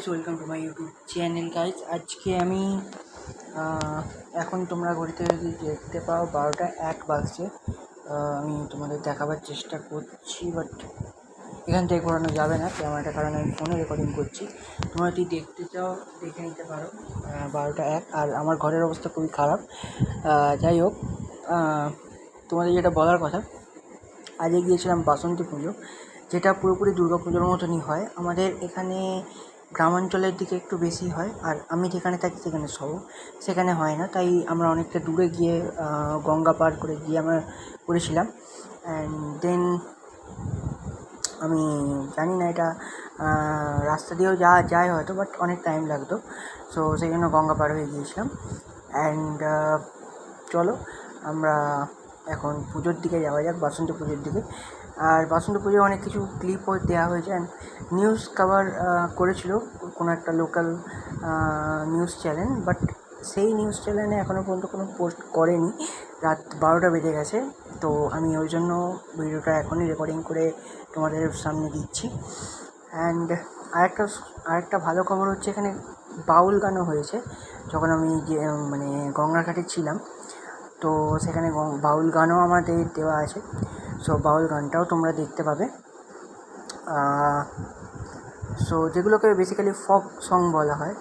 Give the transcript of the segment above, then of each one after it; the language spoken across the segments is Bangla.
Guys, welcome to my YouTube channel guys. আজকে আমি এখন তোমরা ঘড়িতে যদি দেখতে পাও 12টা 1 বাজছে। আমি তোমাদের দেখাবার চেষ্টা করছি, বাট এখান থেকে করানো যাবে না ক্যামেরাটার কারণে। আমি ফোনে রেকর্ডিং করছি। তোমরা যদি দেখতে চাও দেখে নিতে পারো। 12টা 1 আর আমার ঘরের অবস্থা খুবই খারাপ। যাই হোক, তোমাদের যেটা বলার কথা, আজকে গিয়েছিলাম বাসন্তী পুজো, যেটা পুরোপুরি দুর্গা পুজোর মতনই হয়। আমাদের এখানে গ্রামাঞ্চলের দিকে একটু বেশি হয়, আর আমি যেখানে থাকি সেখানে শহর, সেখানে হয় না। তাই আমরা অনেকটা দূরে গিয়ে গঙ্গা পার করে গিয়ে আমরা করেছিলাম। অ্যান্ড দেন আমি জানি না এটা রাস্তা দিয়েও যাওয়া যায় হয়তো, বাট অনেক টাইম লাগতো। সো সেই জন্য গঙ্গা পার হয়ে গিয়েছিলাম। অ্যান্ড চলো আমরা এখন পুজোর দিকে যাওয়া যাক, বাসন্তী পুজোর দিকে। আর বাসন্তী পুজোয় অনেক কিছু ক্লিপও দেওয়া হয়েছে, অ্যান্ড নিউজ কভার করেছিল কোনো একটা লোকাল নিউজ চ্যানেল, বাট সেই নিউজ চ্যানেলে এখনও পর্যন্ত কোনো পোস্ট করেনি। রাত 12টা বেজে গেছে, তো আমি ওই জন্য ভিডিওটা এখনই রেকর্ডিং করে তোমাদের সামনে দিচ্ছি। অ্যান্ড আরেকটা ভালো খবর হচ্ছে, এখানে বাউল গানও হয়েছে। যখন আমি যে গঙ্গার ঘাটে ছিলাম, তো সেখানে বাউল গানও আমাদের দেওয়া আছে। সো বাউল গানটাও তোমরা দেখতে পাবে। সো যেগুলোকে বেসিক্যালি ফক সং বলা হয়,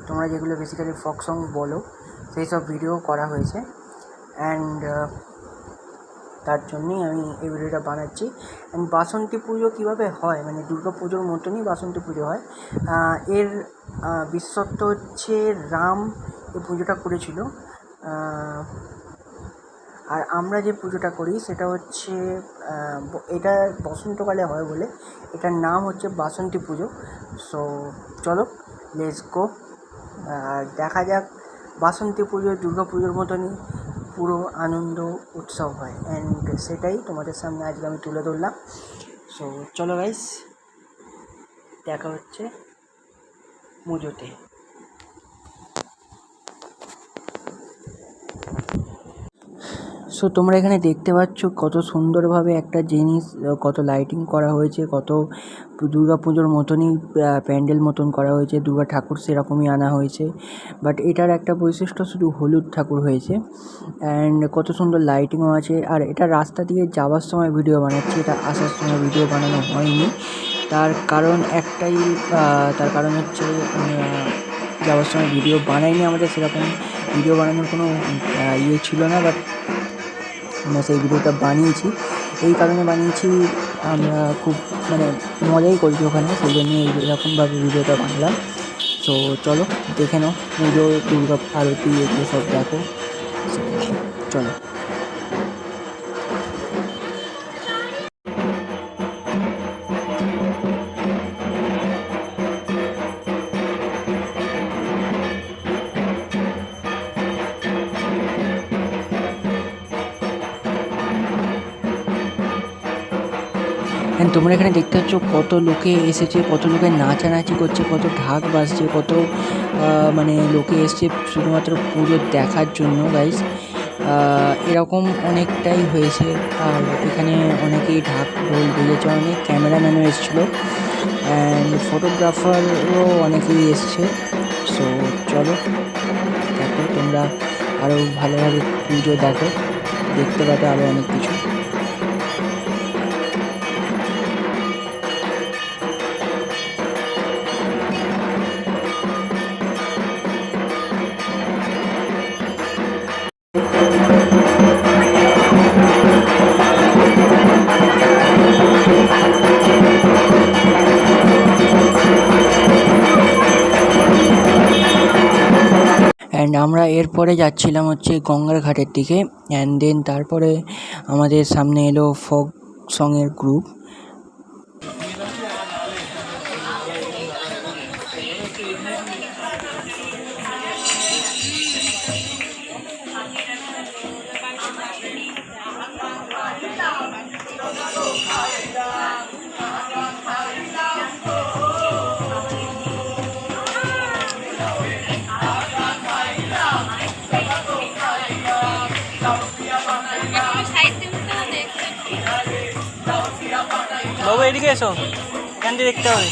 তোমরা যেগুলো বেসিক্যালি ফক সং বলো, সেই সব ভিডিও করা হয়েছে। অ্যান্ড তার জন্যই আমি এই ভিডিওটা বানাচ্ছি। অ্যান্ড বাসন্তী পুজো কীভাবে হয়, দুর্গা পুজোর মতনই বাসন্তী পুজো হয়। এর বিশেষত্ব হচ্ছে রাম এই পুজোটা করেছিল। আর আমরা যে পুজোটা করি সেটা হচ্ছে এটা বসন্তকালে হয় বলে এটার নাম হচ্ছে বাসন্তী পুজো। সো চলো, লেটস গো। দেখা যাক, বাসন্তী পুজো দুর্গা পুজোর মতনই পুরো আনন্দ উৎসব হয়, অ্যান্ড সেটাই তোমাদের সামনে আজকে আমি তুলে ধরলাম। সো চলো গাইস, দেখা হচ্ছে পুজোতে। সো তোমরা এখানে দেখতে পাচ্ছ কত সুন্দরভাবে একটা জিনিস, কত লাইটিং করা হয়েছে, কত দুর্গা পুজোর মতনই প্যান্ডেল মতন করা হয়েছে। দুর্গা ঠাকুর সেরকমই আনা হয়েছে, বাট এটার একটা বৈশিষ্ট্য শুধু হলুদ ঠাকুর হয়েছে। অ্যান্ড কত সুন্দর লাইটিংও আছে। আর এটা রাস্তা দিয়ে যাওয়ার সময় ভিডিও বানাচ্ছি, এটা আসার সময় ভিডিও বানানো হয়নি। তার কারণ একটাই, তার কারণ হচ্ছে যাওয়ার সময় ভিডিও বানাইনি। আমাদের সেরকম ভিডিও বানানোর কোনো ইয়ে ছিল না, বাট আমরা সেই ভিডিওটা বানিয়েছি। এই কারণে বানিয়েছি, আমরা খুব মজাই করেছি ওখানে, সেই জন্যই এরকমভাবে ভিডিওটা বানালাম। তো চলো দেখে নাও পুজো, দুর্গা আরতি, এগুলো সব দেখো। চলো। তোমরা এখানে দেখতে পাচ্ছ কত লোকে এসেছে, কত লোকে নাচানাচি করছে, কত ঢাক বাজছে, কত লোকে এসছে শুধুমাত্র পুজো দেখার জন্য গাইস। এরকম অনেকটাই হয়েছে। আর এখানে অনেকেই ঢাক ঢোল বেজেছে, অনেক ক্যামেরাম্যানও এসেছিলো, অ্যান্ড ফটোগ্রাফারও অনেকেই এসছে। সো চলো, দেখো তোমরা আরও ভালোভাবে পুজো দেখতে পাবে আরও অনেক কিছু। অ্যান্ড আমরা এরপরে যাচ্ছিলাম হচ্ছে গঙ্গার ঘাটের দিকে। অ্যান্ড দেন তারপরে আমাদের সামনে এলো ফোক সঙের গ্রুপ। বাবু এদিকে এসো, এখান দিয়ে দেখতে হবে।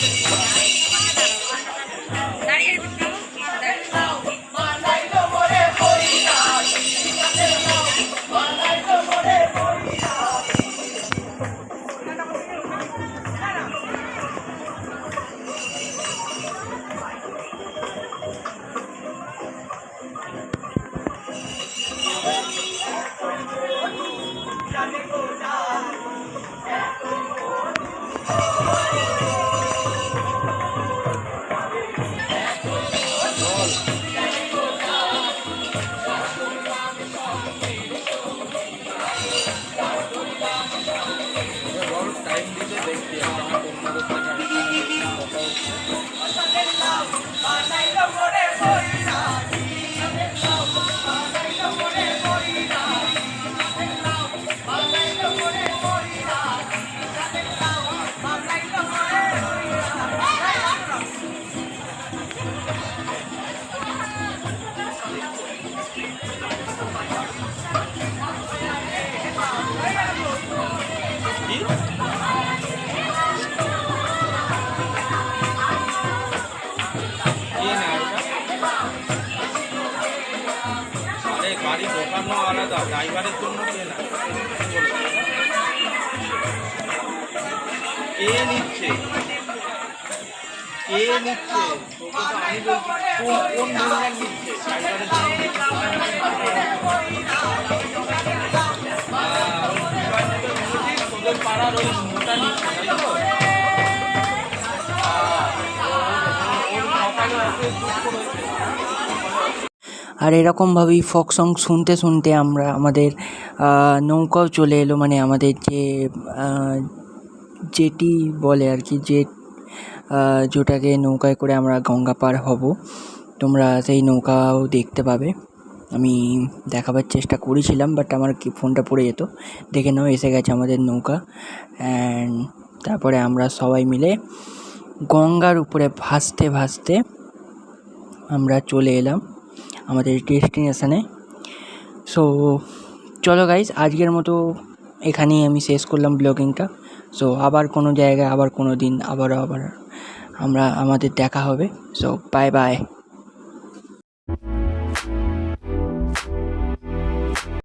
গাড়ি ঢোকানো আলাদা, ড্রাইভারের জন্য কে না কে নিচ্ছে, কে নিচ্ছে তোকে তো আমি বলছি কোন মহিলা নিচ্ছে ড্রাইভারের জন্য তোদের পাড়ার ওই মোটা নিচ্ছে তাই তো? আর এরকমভাবেই ফোক সং শুনতে শুনতে আমরা আমাদের নৌকাও চলে এলো, মানে আমাদের যে জেটি বলে আর কি, যেটাকে নৌকায় করে আমরা গঙ্গা পার হব। তোমরা সেই নৌকাও দেখতে পাবে। আমি দেখাবার চেষ্টা করেছিলাম, বাট আমার কি ফোনটা পড়ে যেত। দেখে নাও, এসে গেছে আমাদের নৌকা। অ্যান্ড তারপরে আমরা সবাই মিলে গঙ্গার উপরে ভাসতে ভাসতে আমরা চলে এলাম আমাদের ডেস্টিনেশানে। সো চলো গাইজ, আজকের মতো এখানেই আমি শেষ করলাম ব্লগিংটা। সো আবার কোনো জায়গায়, আবার কোনো দিন, আবার আমাদের দেখা হবে। So bye bye.